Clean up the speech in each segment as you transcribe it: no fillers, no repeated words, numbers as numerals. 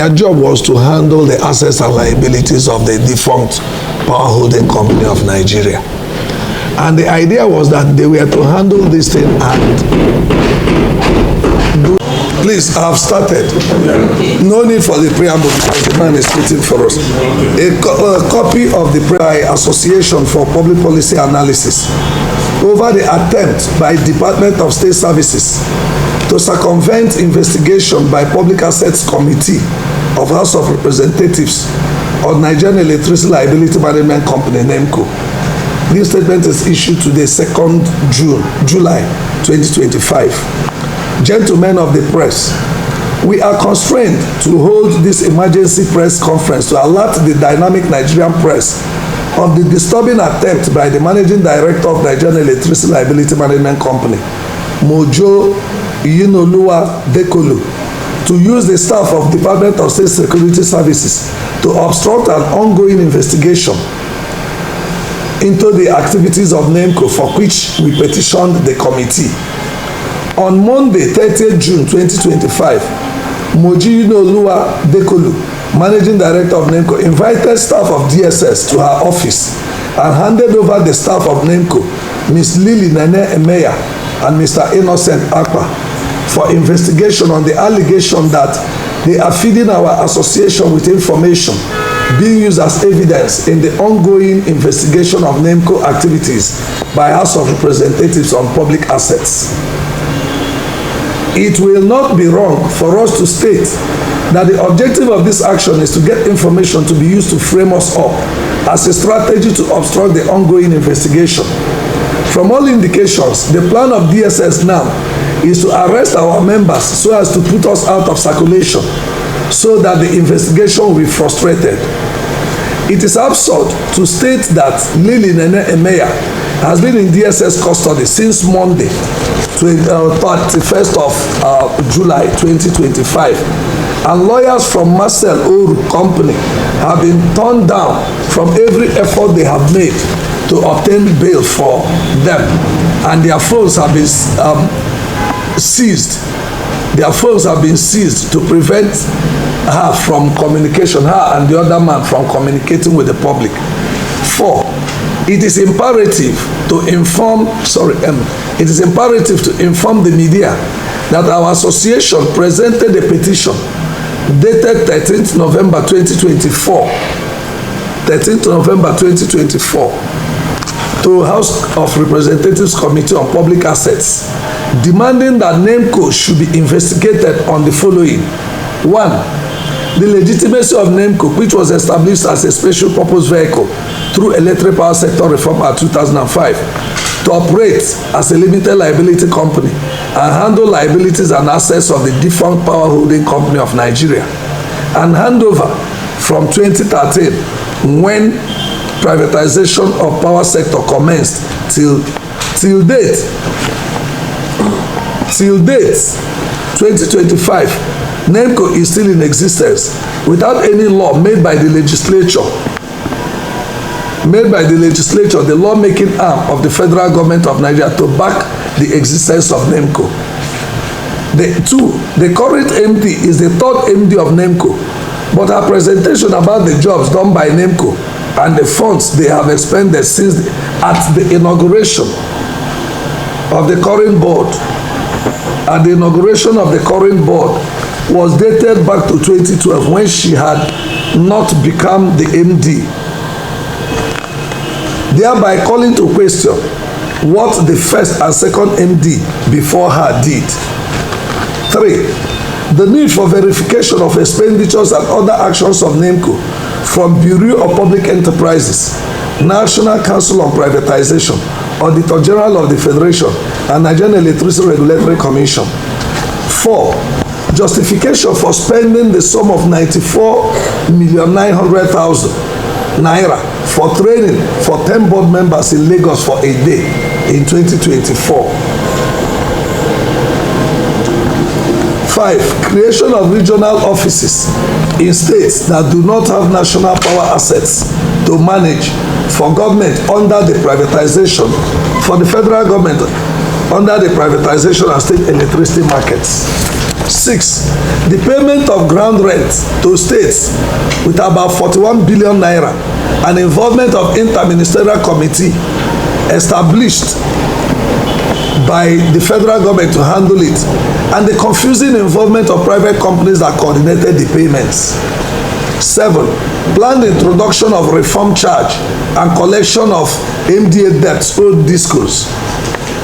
Their job was to handle the assets and liabilities of the defunct power holding company of Nigeria. And the idea was that they were to handle this thing and do. Please, I have started. No need for the preamble because the man is waiting for us. A copy of the Association for Public Policy Analysis over the attempt by Department of State Services to circumvent investigation by Public Assets Committee of House of Representatives on Nigerian Electricity Liability Management Company, NELMCO. This statement is issued today, 2nd July 2025. Gentlemen of the press, we are constrained to hold this emergency press conference to alert the dynamic Nigerian press of the disturbing attempt by the Managing Director of Nigerian Electricity Liability Management Company, Mojo Yinoluwa Dekolu, to use the staff of Department of State Security Services to obstruct an ongoing investigation into the activities of NELMCO, for which we petitioned the committee. On Monday, 30th June 2025, Moji Yinoluwa Dekolu, Managing Director of NELMCO, invited staff of DSS to her office and handed over the staff of NELMCO, Ms. Lily Nene Emeya and Mr. Innocent Akpa, for investigation on the allegation that they are feeding our association with information being used as evidence in the ongoing investigation of NELMCO activities by House of Representatives on public assets. It will not be wrong for us to state that the objective of this action is to get information to be used to frame us up as a strategy to obstruct the ongoing investigation. From all indications, the plan of DSS now is to arrest our members so as to put us out of circulation so that the investigation will be frustrated. It is absurd to state that Lily Nene Emeya has been in DSS custody since Monday, 31st of July 2025, and lawyers from Marcel Oru Company have been turned down from every effort they have made to obtain bail for them, and their phones have been seized. Their phones have been seized to prevent her from communication, her and the other man from communicating with the public. 4. It is imperative to inform the media that our association presented a petition dated 13th November 2024 to House of Representatives Committee on Public Assets, demanding that NELMCO should be investigated on the following. 1. The legitimacy of NELMCO, which was established as a special purpose vehicle through Electric Power Sector Reform Act 2005 to operate as a limited liability company and handle liabilities and assets of the defunct power holding company of Nigeria, and handover from 2013 when privatization of power sector commenced till date 2025. NELMCO is still in existence without any law made by the legislature, the lawmaking arm of the federal government of Nigeria, to back the existence of NELMCO. The current MD is the third MD of NELMCO, but her presentation about the jobs done by NELMCO and the funds they have expended since at the inauguration of the current board, was dated back to 2012 when she had not become the MD, thereby calling to question what the first and second MD before her did. 3. The need for verification of expenditures and other actions of NELMCO from Bureau of Public Enterprises, National Council on Privatization, Auditor General of the Federation, and Nigerian Electricity Regulatory Commission. 4. Justification for spending the sum of 94,900,000 naira for training for 10 board members in Lagos for a day in 2024. 5. Creation of regional offices in states that do not have national power assets to manage for government under the privatization, for the federal government under the privatization and state electricity markets. 6. The payment of ground rent to states with about 41 billion naira and involvement of interministerial committee established by the federal government to handle it, and the confusing involvement of private companies that coordinated the payments. 7. Planned introduction of reform charge and collection of MDA debts owed discos.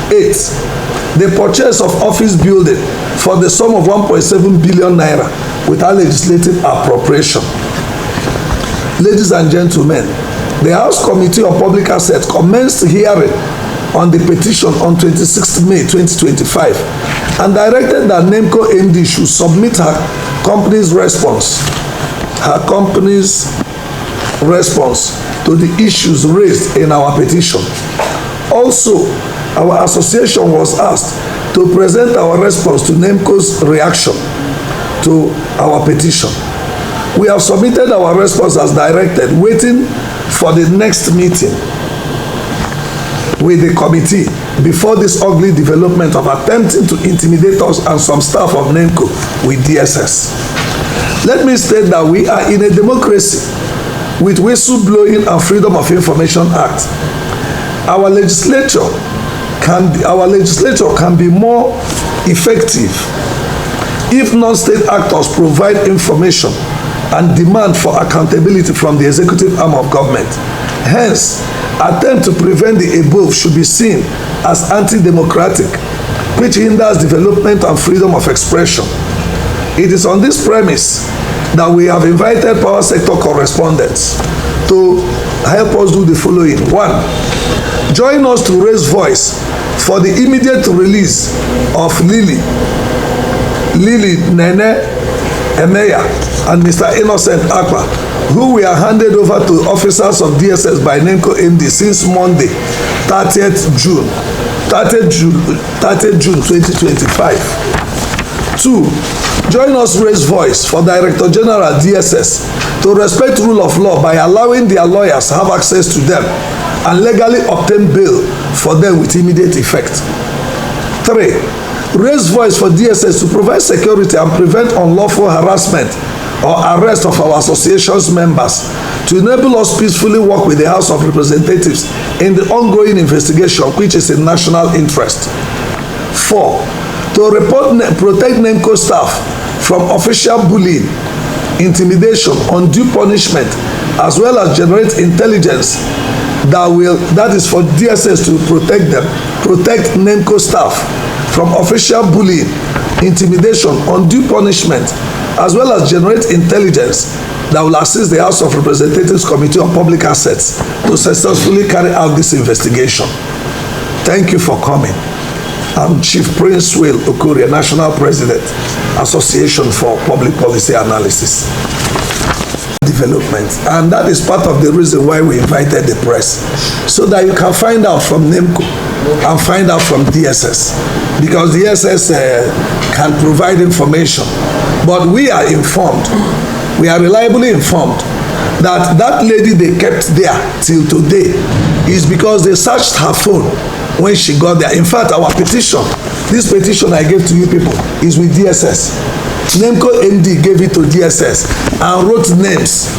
8. The purchase of office building for the sum of 1.7 billion naira without legislative appropriation. Ladies and gentlemen, the House Committee on Public Assets commenced hearing on the petition on 26 May 2025 and directed that NELMCO MD should submit her company's response to the issues raised in our petition. Also, our association was asked to present our response to NELMCO's reaction to our petition. We have submitted our response as directed, waiting for the next meeting with the committee before this ugly development of attempting to intimidate us and some staff of NELMCO with DSS. Let me state that we are in a democracy with Whistleblowing and Freedom of Information Act. Our legislature can be more effective if non-state actors provide information and demand for accountability from the executive arm of government. Hence, attempt to prevent the above should be seen as anti-democratic, which hinders development and freedom of expression. It is on this premise that we have invited power sector correspondents to help us do the following. 1. Join us to raise voice for the immediate release of Lily Nene Emeya and Mr. Innocent Akpa, who were handed over to officers of DSS by NELMCO MD since Monday, 30th June 2025. 2. Join us raise voice for Director General DSS to respect rule of law by allowing their lawyers to have access to them and legally obtain bail for them with immediate effect. 3. Raise voice for DSS to provide security and prevent unlawful harassment or arrest of our association's members, to enable us peacefully work with the House of Representatives in the ongoing investigation, which is in national interest. 4. To protect NELMCO staff from official bullying, intimidation, undue punishment, as well as generate intelligence that is for DSS to protect NELMCO staff from official bullying, intimidation, undue punishment, as well as generate intelligence that will assist the House of Representatives Committee on Public Assets to successfully carry out this investigation. Thank you for coming. I'm Chief Prince Will Okorie, National President, Association for Public Policy Analysis Development. And that is part of the reason why we invited the press, so that you can find out from NELMCO and find out from DSS, because DSS can provide information, but we are informed, we are reliably informed that lady they kept there till today is because they searched her phone when she got there. In fact, our petition, this petition I gave to you people, is with DSS. NELMCO MD gave it to DSS and wrote names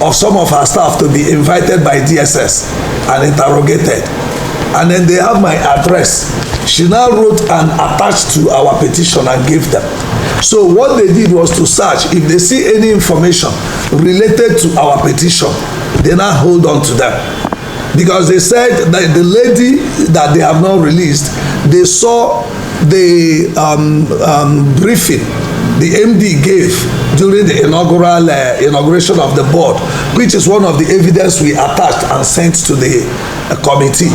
of some of her staff to be invited by DSS and interrogated. And then they have my address. She now wrote and attached to our petition and gave them. So what they did was to search. If they see any information related to our petition, they now hold on to them. Because they said that the lady that they have not released, they saw the briefing the MD gave during the inauguration of the board, which is one of the evidence we attached and sent to the committee.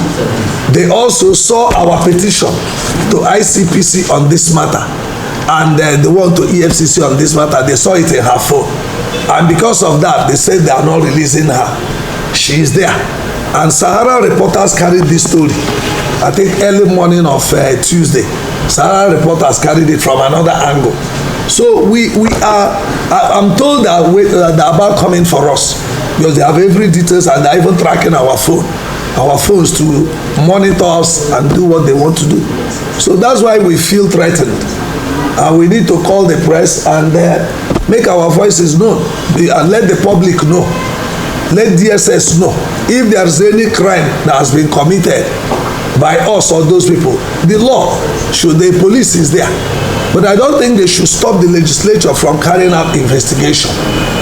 They also saw our petition to ICPC on this matter, and the one to EFCC on this matter. They saw it in her phone, and because of that, they said they are not releasing her. She is there. And Sahara reporters carried this story. I think early morning of Tuesday, Sahara reporters carried it from another angle. So we are, I'm told that they're about coming for us, because they have every details and they're even tracking our phones to monitor us and do what they want to do. So that's why we feel threatened. And we need to call the press and make our voices known and let the public know. Let DSS know if there's any crime that has been committed by us or those people. The law, the police is there. But I don't think they should stop the legislature from carrying out investigation,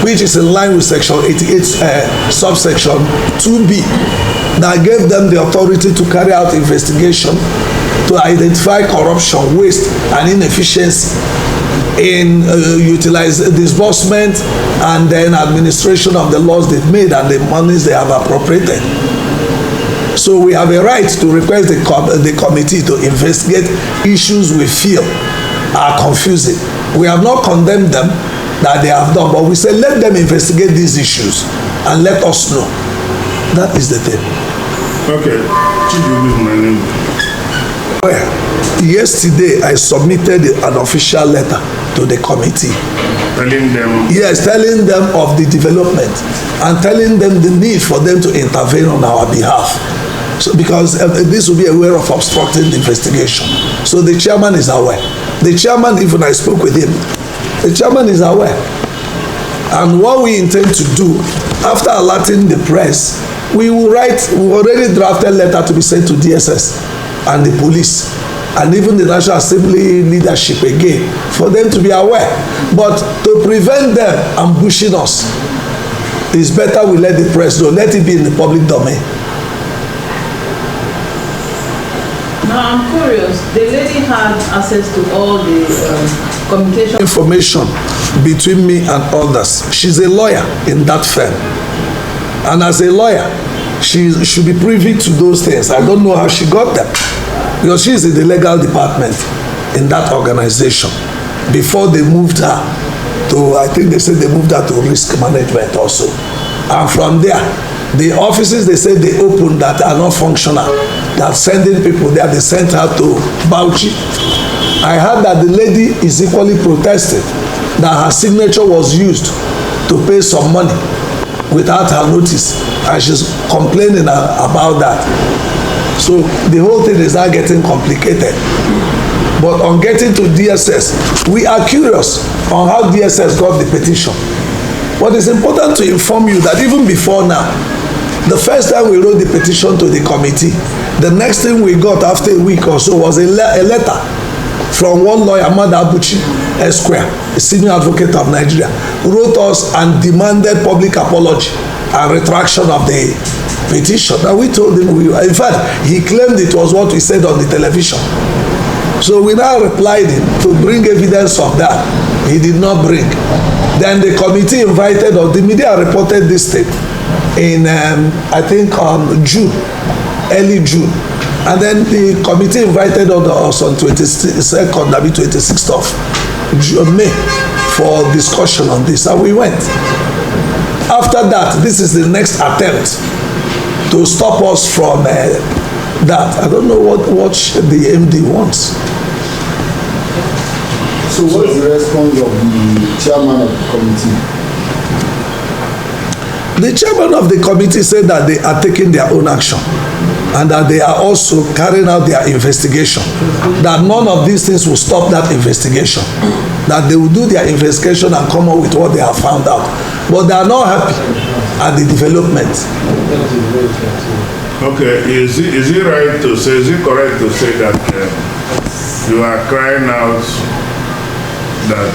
which is in line with Section 88, subsection 2B, that gave them the authority to carry out investigation to identify corruption, waste, and inefficiency in disbursement and then administration of the laws they've made and the monies they have appropriated. So we have a right to request the committee to investigate issues we feel are confusing. We have not condemned them that they have done, but we say let them investigate these issues and let us know. That is the thing. Okay. My name. Well, yesterday I submitted an official letter to the committee. Telling them? Yes, telling them of the development and telling them the need for them to intervene on our behalf. So, because this will be a way of obstructing the investigation. So the chairman is aware. The chairman, even I spoke with him, the chairman is aware. And what we intend to do, after alerting the press, we already drafted a letter to be sent to DSS and the police and even the National Assembly leadership again, for them to be aware. But to prevent them ambushing us, it's better we let the press know, let it be in the public domain. Now I'm curious, the lady had access to all the communication information between me and others. She's a lawyer in that firm, and as a lawyer she should be privy to those things. I don't know how she got them, because she's in the legal department in that organization. Before they moved her to, I think they said they moved her to risk management also, and from there the offices they said they opened that are not functional, that sending people there, they sent her to Bauchi. I heard that the lady is equally protesting that her signature was used to pay some money without her notice, and she's complaining about that. So the whole thing is now getting complicated. But on getting to DSS, we are curious on how DSS got the petition. But it's important to inform you that even before now, the first time we wrote the petition to the committee, the next thing we got after a week or so was a letter from one lawyer, Amanda Abuchi Esquire, a senior advocate of Nigeria, wrote us and demanded public apology and retraction of the petition. And we told him, in fact, he claimed it was what we said on the television. So we now replied him to bring evidence of that. He did not bring. Then the committee invited, or the media reported this thing in, I think, June, early June. And then the committee invited us on 22nd, maybe 26th of May for discussion on this, and we went. After that, this is the next attempt to stop us from that. I don't know what the MD wants. So what is the response of the chairman of the committee? The chairman of the committee said that they are taking their own action and that they are also carrying out their investigation, that none of these things will stop that investigation, that they will do their investigation and come up with what they have found out. But they are not happy at the development. Okay, is it right to say, is it correct to say that you are crying out that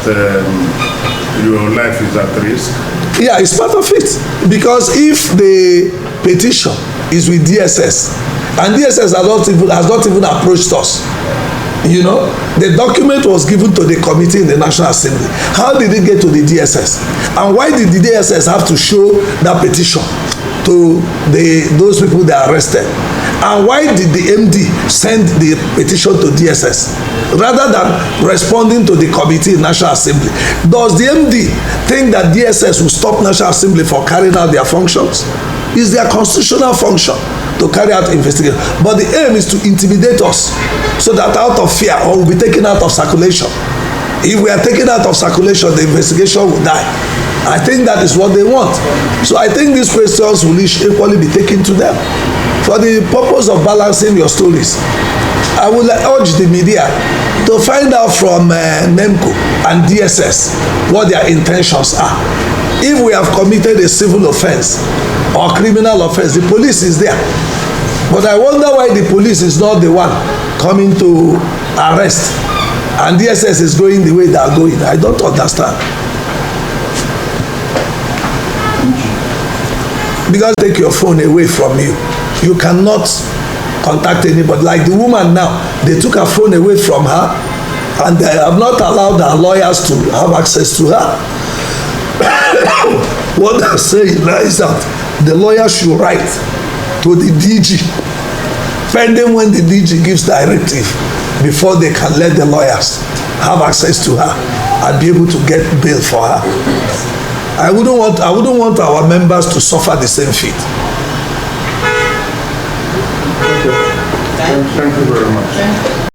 your life is at risk? Yeah, it's part of it. Because if the petition is with DSS, and DSS has not even approached us, you know, the document was given to the committee in the National Assembly. How did it get to the DSS? And why did the DSS have to show that petition to those people they arrested? And why did the MD send the petition to DSS rather than responding to the committee in National Assembly? Does the MD think that DSS will stop National Assembly for carrying out their functions? It's their constitutional function to carry out investigation. But the aim is to intimidate us so that out of fear, or we'll be taken out of circulation. If we are taken out of circulation, the investigation will die. I think that is what they want. So I think these questions will equally be taken to them. For the purpose of balancing your stories, I would urge the media to find out from NELMCO and DSS what their intentions are. If we have committed a civil offense or criminal offense, the police is there. But I wonder why the police is not the one coming to arrest and DSS is going the way they are going. I don't understand. Because take your phone away from you. You cannot contact anybody. Like the woman now, they took her phone away from her and they have not allowed her lawyers to have access to her. What they're saying now is that the lawyer should write to the DG, pending when the DG gives directive, before they can let the lawyers have access to her and be able to get bail for her. I wouldn't want our members to suffer the same fate. Thank you very much.